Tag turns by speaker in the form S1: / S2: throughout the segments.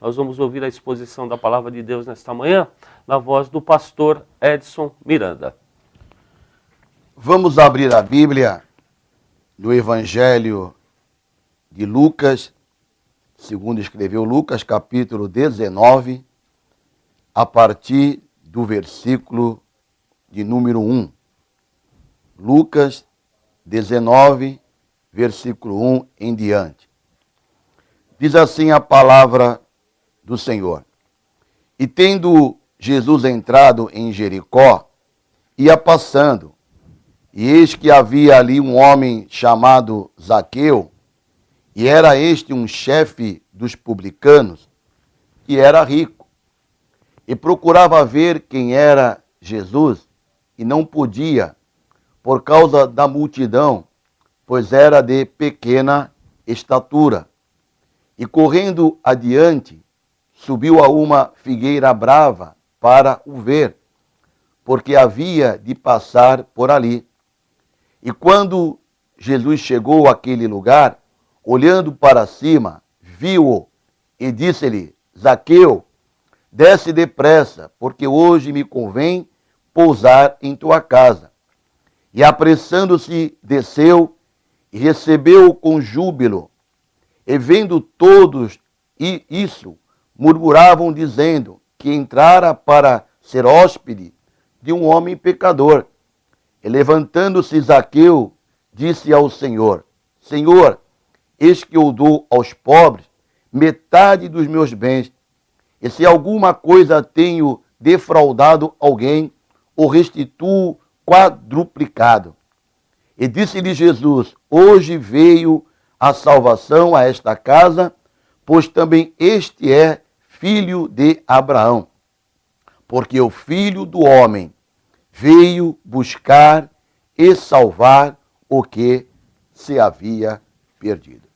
S1: Nós vamos ouvir a exposição da Palavra de Deus nesta manhã, na voz do pastor Edson Miranda.
S2: Vamos abrir a Bíblia no Evangelho de Lucas, segundo escreveu Lucas, capítulo 19, a partir do versículo de número 1. Lucas 19, versículo 1 em diante. Diz assim a palavra do Senhor. E tendo Jesus entrado em Jericó, ia passando, e eis que havia ali um homem chamado Zaqueu, e era este um chefe dos publicanos, que era rico, e procurava ver quem era Jesus, e não podia, por causa da multidão, pois era de pequena estatura. E correndo adiante, subiu a uma figueira brava para o ver, porque havia de passar por ali. E quando Jesus chegou àquele lugar, olhando para cima, viu-o e disse-lhe: Zaqueu, desce depressa, porque hoje me convém pousar em tua casa. E apressando-se, desceu e recebeu-o com júbilo. E vendo todos isso, murmuravam, dizendo que entrara para ser hóspede de um homem pecador. E levantando-se Zaqueu, disse ao Senhor: Senhor, eis que eu dou aos pobres metade dos meus bens, e se alguma coisa tenho defraudado alguém, o restituo quadruplicado. E disse-lhe Jesus: Hoje veio a salvação a esta casa, pois também este é filho de Abraão. Porque o Filho do Homem veio buscar e salvar o que se havia perdido.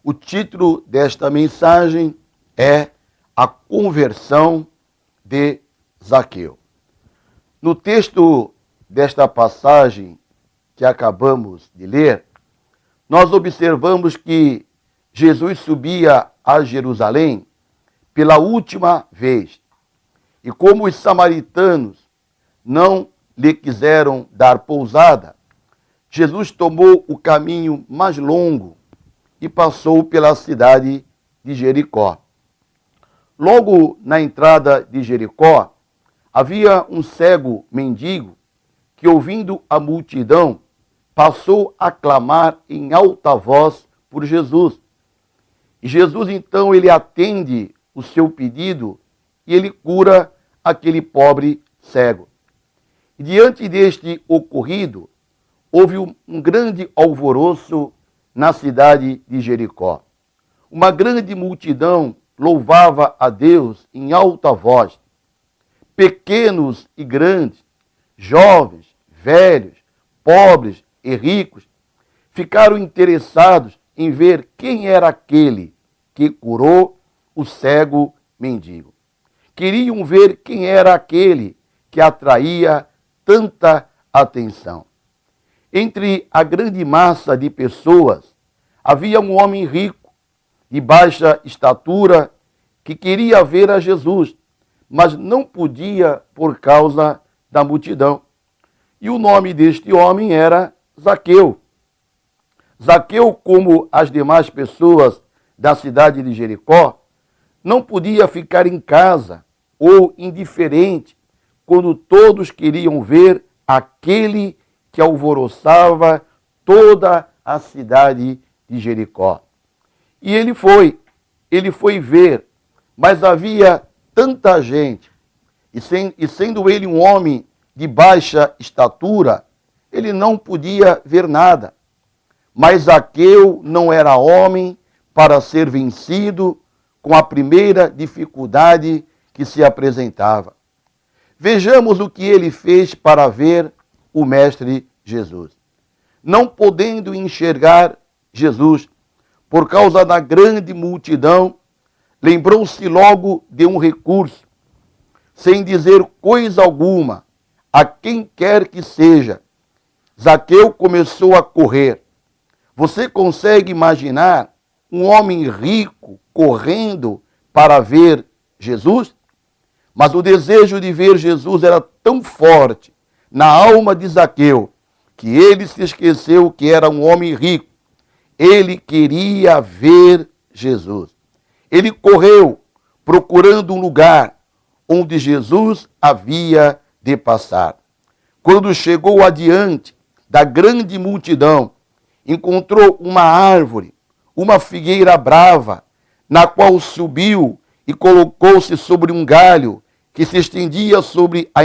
S2: O título desta mensagem é A Conversão de Zaqueu. No texto desta passagem que acabamos de ler, nós observamos que Jesus subia a Jerusalém pela última vez. E como os samaritanos não lhe quiseram dar pousada, Jesus tomou o caminho mais longo e passou pela cidade de Jericó. Logo na entrada de Jericó, havia um cego mendigo que, ouvindo a multidão, passou a clamar em alta voz por Jesus. E Jesus, então, ele atende o seu pedido e ele cura aquele pobre cego. E diante deste ocorrido, houve um grande alvoroço na cidade de Jericó. Uma grande multidão louvava a Deus em alta voz. Pequenos e grandes, jovens, velhos, pobres e ricos, ficaram interessados em ver quem era aquele que curou o cego mendigo. Queriam ver quem era aquele que atraía tanta atenção. Entre a grande massa de pessoas, havia um homem rico, de baixa estatura, que queria ver a Jesus, mas não podia por causa da multidão. E o nome deste homem era Zaqueu. Zaqueu, como as demais pessoas da cidade de Jericó, não podia ficar em casa ou indiferente quando todos queriam ver aquele que alvoroçava toda a cidade de Jericó. E ele foi ver, mas havia tanta gente, e sendo ele um homem de baixa estatura, ele não podia ver nada. Mas Zaqueu não era homem para ser vencido com a primeira dificuldade que se apresentava. Vejamos o que ele fez para ver o Mestre Jesus. Não podendo enxergar Jesus por causa da grande multidão, lembrou-se logo de um recurso. Sem dizer coisa alguma a quem quer que seja, Zaqueu começou a correr. Você consegue imaginar um homem rico correndo para ver Jesus? Mas o desejo de ver Jesus era tão forte na alma de Zaqueu que ele se esqueceu que era um homem rico. Ele queria ver Jesus. Ele correu procurando um lugar onde Jesus havia de passar. Quando chegou adiante da grande multidão, encontrou uma árvore, uma figueira brava, na qual subiu e colocou-se sobre um galho que se estendia sobre a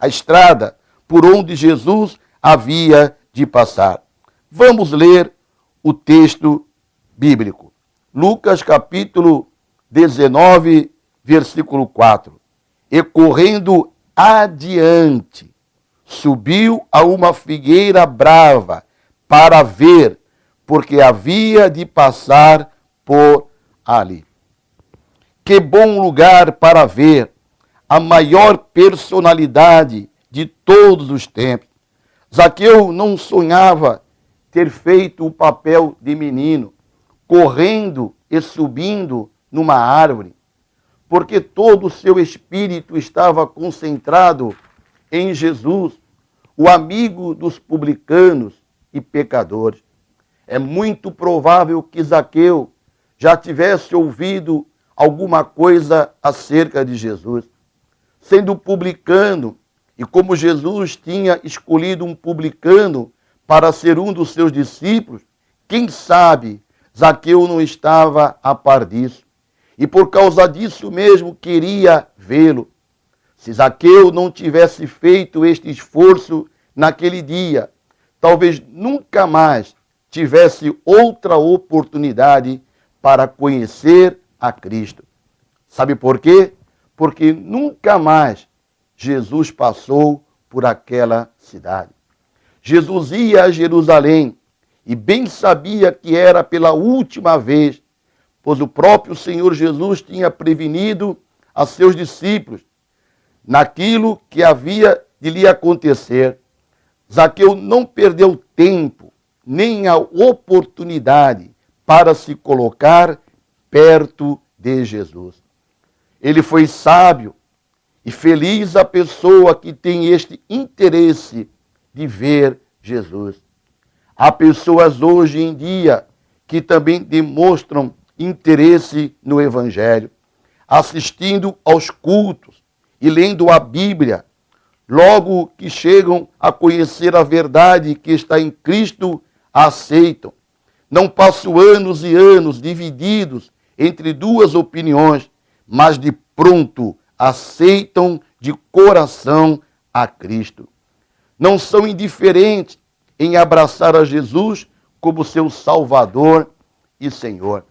S2: estrada por onde Jesus havia de passar. Vamos ler o texto bíblico. Lucas capítulo 19, versículo 4. E correndo adiante, subiu a uma figueira brava para ver, porque havia de passar por ali. Que bom lugar para ver a maior personalidade de todos os tempos. Zaqueu não sonhava ter feito o papel de menino, correndo e subindo numa árvore, porque todo o seu espírito estava concentrado em Jesus, o amigo dos publicanos e pecadores. É muito provável que Zaqueu já tivesse ouvido alguma coisa acerca de Jesus. Sendo publicano, e como Jesus tinha escolhido um publicano para ser um dos seus discípulos, quem sabe Zaqueu não estava a par disso. E por causa disso mesmo queria vê-lo. Se Zaqueu não tivesse feito este esforço naquele dia, talvez nunca mais tivesse outra oportunidade para conhecer a Cristo. Sabe por quê? Porque nunca mais Jesus passou por aquela cidade. Jesus ia a Jerusalém e bem sabia que era pela última vez, pois o próprio Senhor Jesus tinha prevenido a seus discípulos naquilo que havia de lhe acontecer. Zaqueu não perdeu tempo nem a oportunidade para se colocar perto de Jesus. Ele foi sábio e feliz a pessoa que tem este interesse de ver Jesus. Há pessoas hoje em dia que também demonstram interesse no Evangelho, assistindo aos cultos e lendo a Bíblia. Logo que chegam a conhecer a verdade que está em Cristo, a aceitam. Não passam anos e anos divididos entre duas opiniões, mas de pronto aceitam de coração a Cristo. Não são indiferentes em abraçar a Jesus como seu Salvador e Senhor.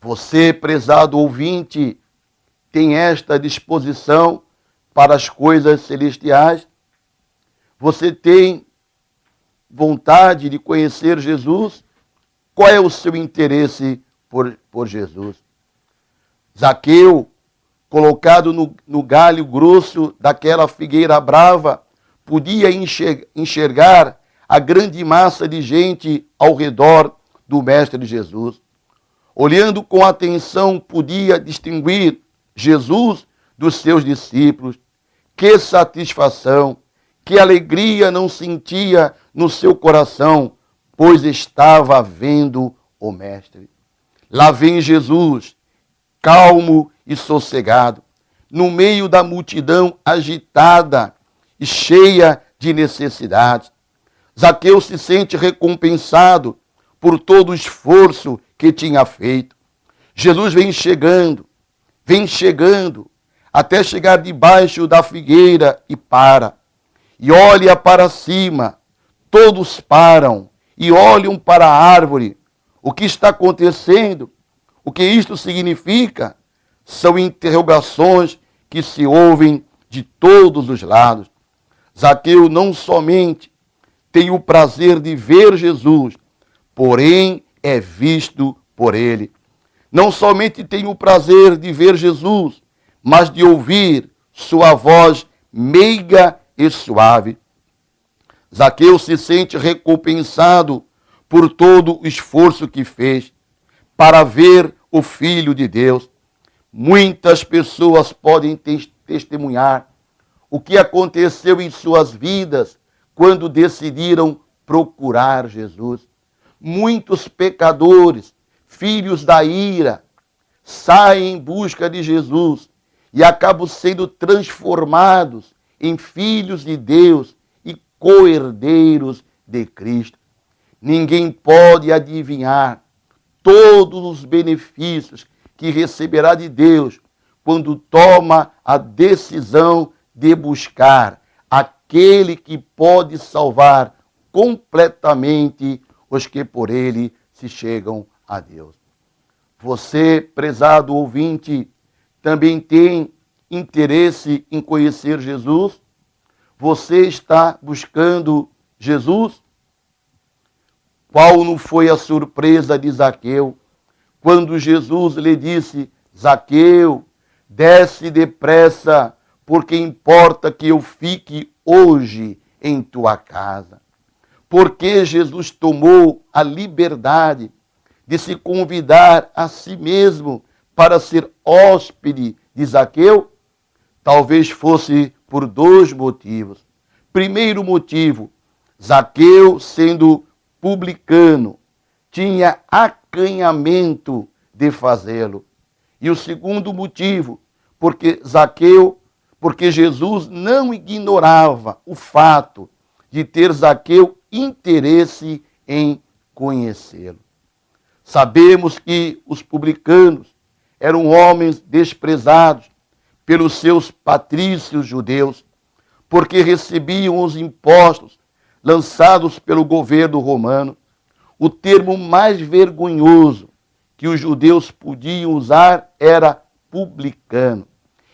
S2: Você, prezado ouvinte, tem esta disposição para as coisas celestiais? Você tem vontade de conhecer Jesus? Qual é o seu interesse por Jesus? Zaqueu, colocado no galho grosso daquela figueira brava, podia enxergar a grande massa de gente ao redor do Mestre Jesus. Olhando com atenção, podia distinguir Jesus dos seus discípulos. Que satisfação, que alegria não sentia no seu coração, pois estava vendo o Mestre. Lá vem Jesus, calmo e sossegado, no meio da multidão agitada e cheia de necessidades. Zaqueu se sente recompensado por todo o esforço que tinha feito. Jesus vem chegando, até chegar debaixo da figueira e para. E olha para cima, todos param e olham para a árvore. O que está acontecendo? O que isto significa? São interrogações que se ouvem de todos os lados. Zaqueu não somente tem o prazer de ver Jesus, porém é visto por ele. Não somente tem o prazer de ver Jesus, mas de ouvir sua voz meiga e suave. Zaqueu se sente recompensado por todo o esforço que fez para ver o Filho de Deus. Muitas pessoas podem testemunhar o que aconteceu em suas vidas quando decidiram procurar Jesus. Muitos pecadores, filhos da ira, saem em busca de Jesus e acabam sendo transformados em filhos de Deus e co-herdeiros de Cristo. Ninguém pode adivinhar todos os benefícios que receberá de Deus quando toma a decisão de buscar aquele que pode salvar completamente os que por ele se chegam a Deus. Você, prezado ouvinte, também tem interesse em conhecer Jesus? Você está buscando Jesus? Qual não foi a surpresa de Zaqueu quando Jesus lhe disse: Zaqueu, desce depressa, porque importa que eu fique hoje em tua casa. Porque Jesus tomou a liberdade de se convidar a si mesmo para ser hóspede de Zaqueu? Talvez fosse por dois motivos. Primeiro motivo, Zaqueu, sendo publicano, tinha acanhamento de fazê-lo. E o segundo motivo, porque Jesus não ignorava o fato de ter Zaqueu interesse em conhecê-lo. Sabemos que os publicanos eram homens desprezados pelos seus patrícios judeus, porque recebiam os impostos lançados pelo governo romano. O termo mais vergonhoso que os judeus podiam usar era publicano.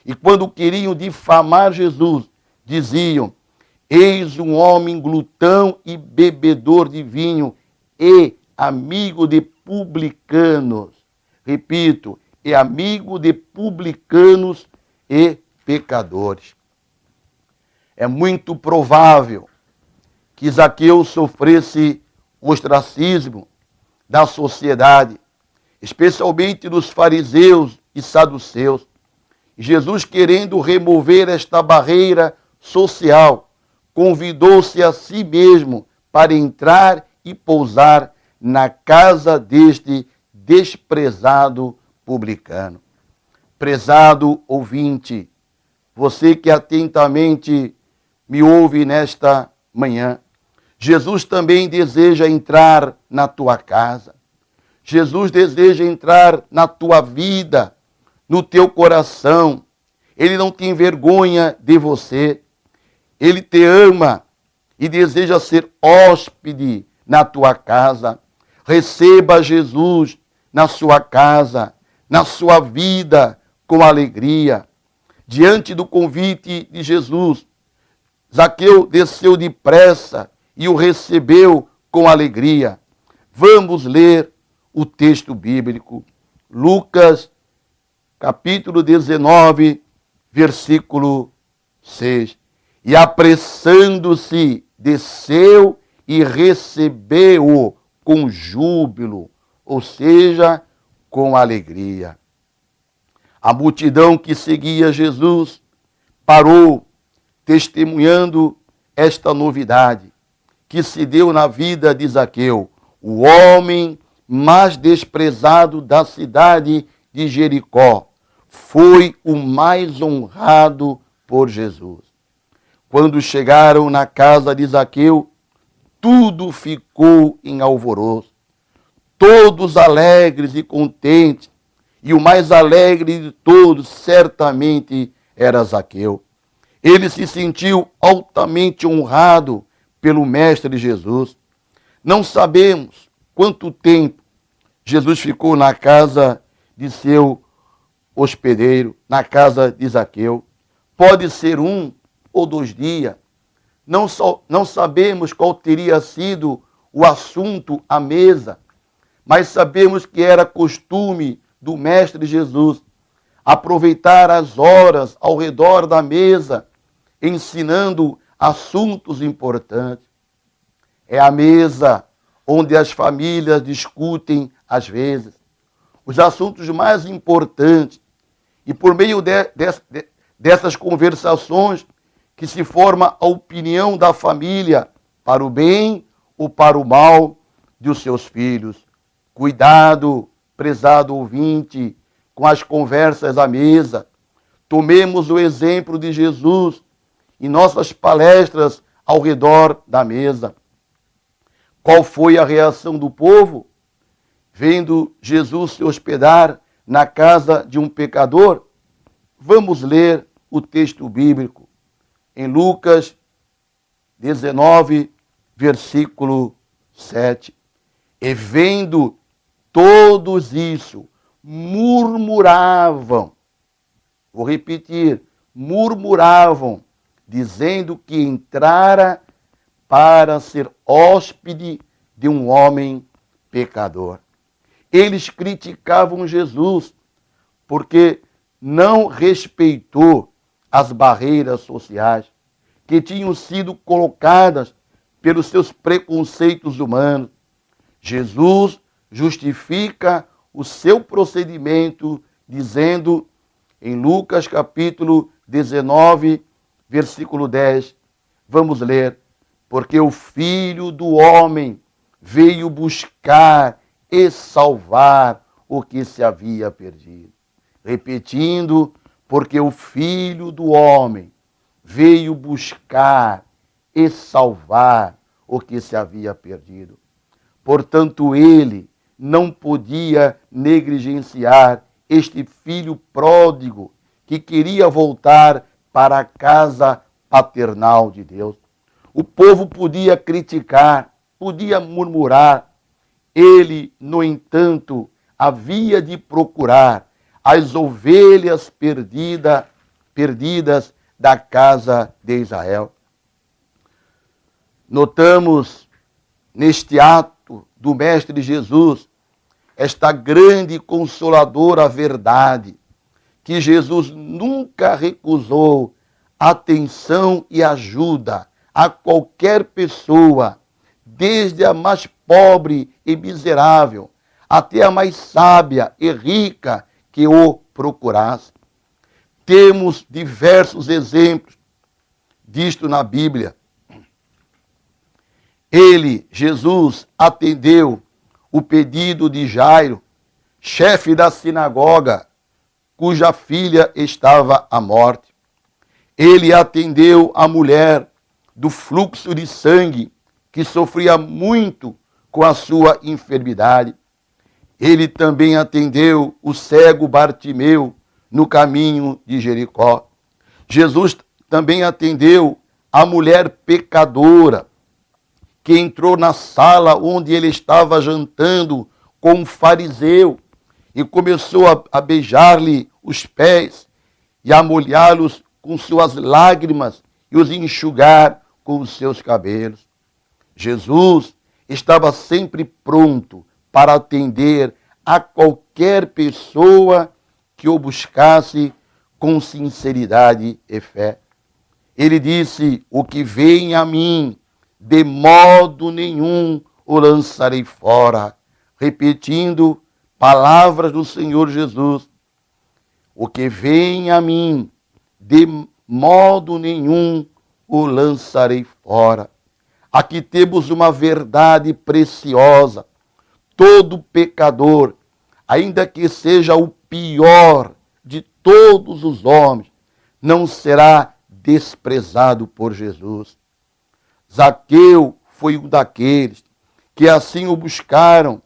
S2: E quando queriam difamar Jesus, diziam: eis um homem glutão e bebedor de vinho e amigo de publicanos. Repito, e amigo de publicanos e pecadores. É muito provável que Zaqueu sofresse ostracismo da sociedade, especialmente dos fariseus e saduceus. Jesus, querendo remover esta barreira social, convidou-se a si mesmo para entrar e pousar na casa deste desprezado publicano. Prezado ouvinte, você que atentamente me ouve nesta manhã, Jesus também deseja entrar na tua casa. Jesus deseja entrar na tua vida, no teu coração. Ele não tem vergonha de você. Ele te ama e deseja ser hóspede na tua casa. Receba Jesus na sua casa, na sua vida, com alegria. Diante do convite de Jesus, Zaqueu desceu depressa e o recebeu com alegria. Vamos ler o texto bíblico. Lucas, capítulo 19, versículo 6. E apressando-se, desceu e recebeu-o com júbilo, ou seja, com alegria. A multidão que seguia Jesus parou, testemunhando esta novidade que se deu na vida de Zaqueu, o homem mais desprezado da cidade de Jericó. Foi o mais honrado por Jesus. Quando chegaram na casa de Zaqueu, tudo ficou em alvoroço. Todos alegres e contentes, e o mais alegre de todos certamente era Zaqueu. Ele se sentiu altamente honrado pelo Mestre Jesus. Não sabemos quanto tempo Jesus ficou na casa de seu hospedeiro, na casa de Zaqueu. Pode ser 1 ou 2 dias. Não sabemos qual teria sido o assunto à mesa, mas sabemos que era costume do Mestre Jesus aproveitar as horas ao redor da mesa, ensinando assuntos importantes. É a mesa onde as famílias discutem às vezes, os assuntos mais importantes. E por meio dessas conversações que se forma a opinião da família para o bem ou para o mal dos seus filhos. Cuidado, prezado ouvinte, com as conversas à mesa. Tomemos o exemplo de Jesus em nossas palestras ao redor da mesa. Qual foi a reação do povo vendo Jesus se hospedar na casa de um pecador? Vamos ler o texto bíblico em Lucas 19, versículo 7. E vendo todos isso, murmuravam. Vou repetir, murmuravam, dizendo que entrara para ser hóspede de um homem pecador. Eles criticavam Jesus porque não respeitou as barreiras sociais que tinham sido colocadas pelos seus preconceitos humanos. Jesus justifica o seu procedimento dizendo em Lucas capítulo 19, versículo 10, vamos ler: porque o Filho do Homem veio buscar e salvar o que se havia perdido. Repetindo, porque o Filho do Homem veio buscar e salvar o que se havia perdido. Portanto, ele não podia negligenciar este filho pródigo que queria voltar para a casa paternal de Deus. O povo podia criticar, podia murmurar. Ele, no entanto, havia de procurar as ovelhas perdidas da casa de Israel. Notamos neste ato do Mestre Jesus esta grande e consoladora verdade, que Jesus nunca recusou atenção e ajuda a qualquer pessoa, desde a mais pobre e miserável, até a mais sábia e rica que o procurasse. Temos diversos exemplos disto na Bíblia. Ele, Jesus, atendeu o pedido de Jairo, chefe da sinagoga, cuja filha estava à morte. Ele atendeu a mulher do fluxo de sangue, que sofria muito com a sua enfermidade. Ele também atendeu o cego Bartimeu no caminho de Jericó. Jesus também atendeu a mulher pecadora, que entrou na sala onde ele estava jantando com um fariseu e começou a beijar-lhe os pés e a molhá-los com suas lágrimas e os enxugar com os seus cabelos. Jesus estava sempre pronto para atender a qualquer pessoa que o buscasse com sinceridade e fé. Ele disse: o que vem a mim, de modo nenhum o lançarei fora. Repetindo palavras do Senhor Jesus: o que vem a mim, de modo nenhum o lançarei fora. Aqui temos uma verdade preciosa. Todo pecador, ainda que seja o pior de todos os homens, não será desprezado por Jesus. Zaqueu foi um daqueles que assim o buscaram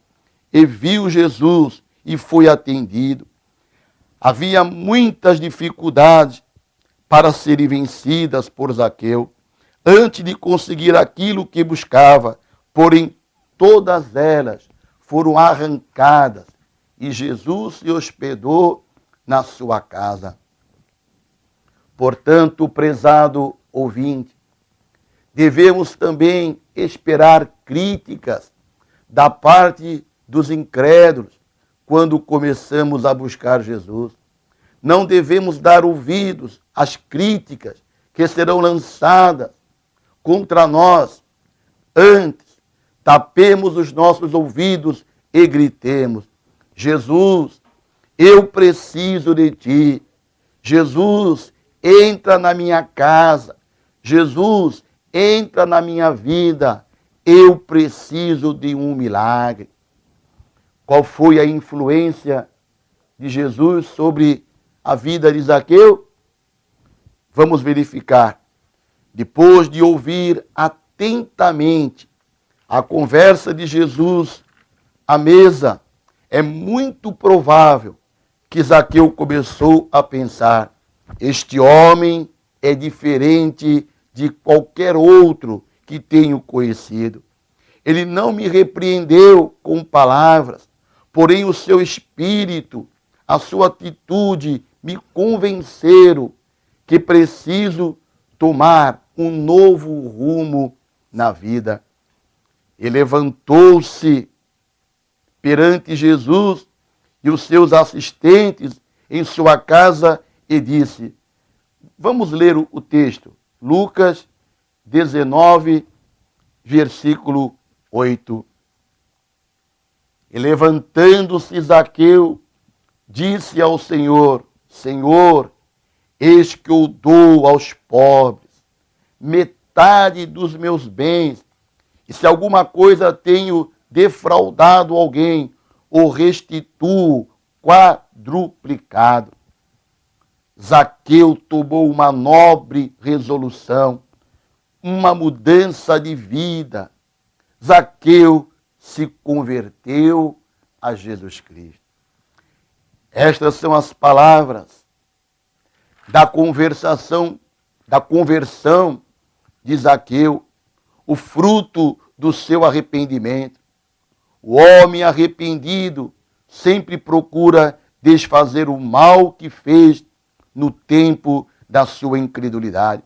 S2: e viu Jesus e foi atendido. Havia muitas dificuldades para serem vencidas por Zaqueu, antes de conseguir aquilo que buscava, porém todas elas foram arrancadas e Jesus se hospedou na sua casa. Portanto, prezado ouvinte, devemos também esperar críticas da parte dos incrédulos quando começamos a buscar Jesus. Não devemos dar ouvidos às críticas que serão lançadas contra nós. Antes, tapemos os nossos ouvidos e gritemos: Jesus, eu preciso de ti. Jesus, entra na minha casa. Jesus, entra na minha vida. Eu preciso de um milagre. Qual foi a influência de Jesus sobre a vida de Zaqueu? Vamos verificar. Depois de ouvir atentamente a conversa de Jesus à mesa, é muito provável que Zaqueu começou a pensar: este homem é diferente de qualquer outro que tenho conhecido. Ele não me repreendeu com palavras, porém o seu espírito, a sua atitude me convenceram que preciso tomar um novo rumo na vida. E levantou-se perante Jesus e os seus assistentes em sua casa e disse: vamos ler o texto, Lucas 19, versículo 8. E levantando-se Zaqueu, disse ao Senhor: Senhor, eis que eu dou aos pobres metade dos meus bens, e se alguma coisa tenho defraudado alguém, o restituo quadruplicado. Zaqueu tomou uma nobre resolução, uma mudança de vida. Zaqueu se converteu a Jesus Cristo. Estas são as palavras da conversão de Zaqueu, o fruto do seu arrependimento. O homem arrependido sempre procura desfazer o mal que fez no tempo da sua incredulidade.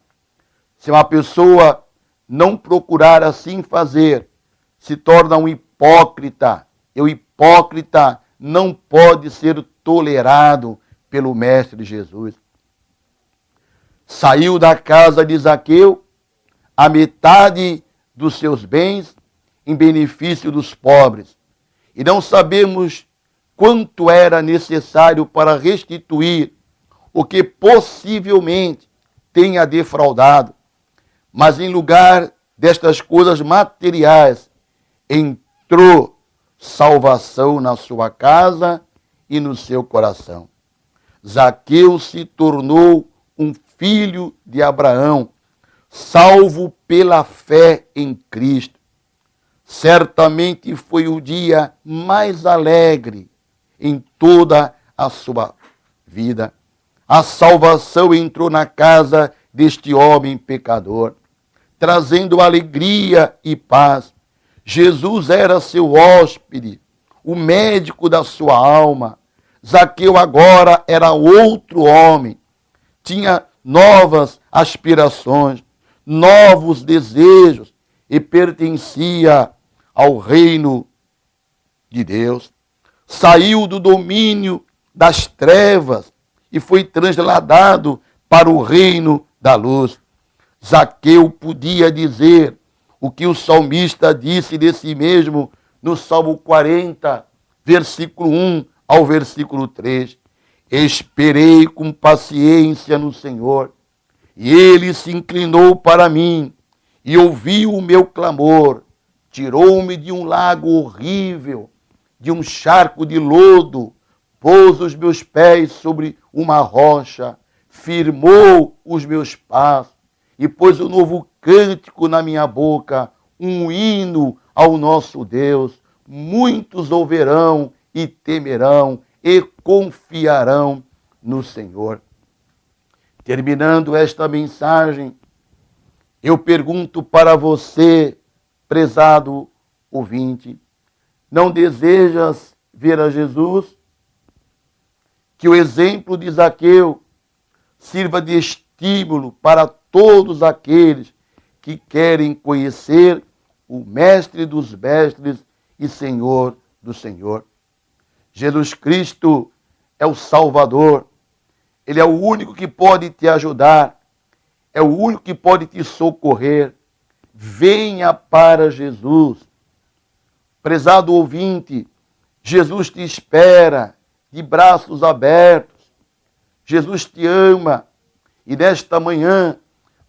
S2: Se uma pessoa não procurar assim fazer, se torna um hipócrita. E o hipócrita não pode ser tolerado pelo Mestre Jesus. Saiu da casa de Zaqueu a metade dos seus bens em benefício dos pobres. E não sabemos quanto era necessário para restituir o que possivelmente tenha defraudado. Mas em lugar destas coisas materiais, entrou salvação na sua casa e no seu coração. Zaqueu se tornou um filho de Abraão, salvo pela fé em Cristo. Certamente foi o dia mais alegre em toda a sua vida. A salvação entrou na casa deste homem pecador, trazendo alegria e paz. Jesus era seu hóspede, o médico da sua alma. Zaqueu agora era outro homem, tinha novas aspirações, novos desejos e pertencia ao reino de Deus. Saiu do domínio das trevas e foi trasladado para o reino da luz. Zaqueu podia dizer o que o salmista disse de si mesmo no Salmo 40, versículo 1 ao versículo 3. Esperei com paciência no Senhor, e ele se inclinou para mim e ouviu o meu clamor. Tirou-me de um lago horrível, de um charco de lodo, pôs os meus pés sobre uma rocha, firmou os meus passos e pôs um novo cântico na minha boca, um hino ao nosso Deus. Muitos ouvirão e temerão e confiarão no Senhor. Terminando esta mensagem, eu pergunto para você, prezado ouvinte, não desejas ver a Jesus? Que o exemplo de Zaqueu sirva de estímulo para todos aqueles que querem conhecer o Mestre dos Mestres e Senhor do Senhor. Jesus Cristo é o Salvador. Ele é o único que pode te ajudar. É o único que pode te socorrer. Venha para Jesus. Prezado ouvinte, Jesus te espera de braços abertos. Jesus te ama. E nesta manhã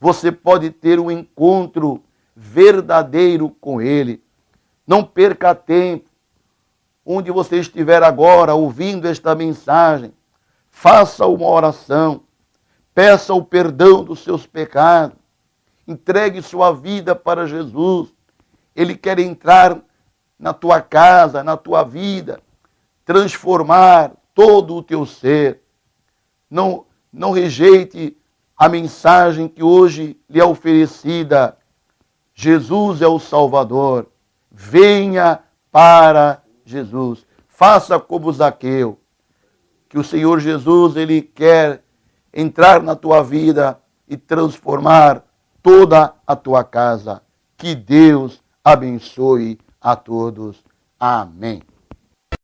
S2: você pode ter um encontro verdadeiro com Ele. Não perca tempo. Onde você estiver agora ouvindo esta mensagem, faça uma oração. Peça o perdão dos seus pecados. Entregue sua vida para Jesus. Ele quer entrar na tua casa, na tua vida, transformar todo o teu ser. Não rejeite a mensagem que hoje lhe é oferecida. Jesus é o Salvador. Venha para Jesus. Faça como Zaqueu. Que o Senhor Jesus, Ele quer entrar na tua vida e transformar toda a tua casa. Que Deus abençoe a todos. Amém.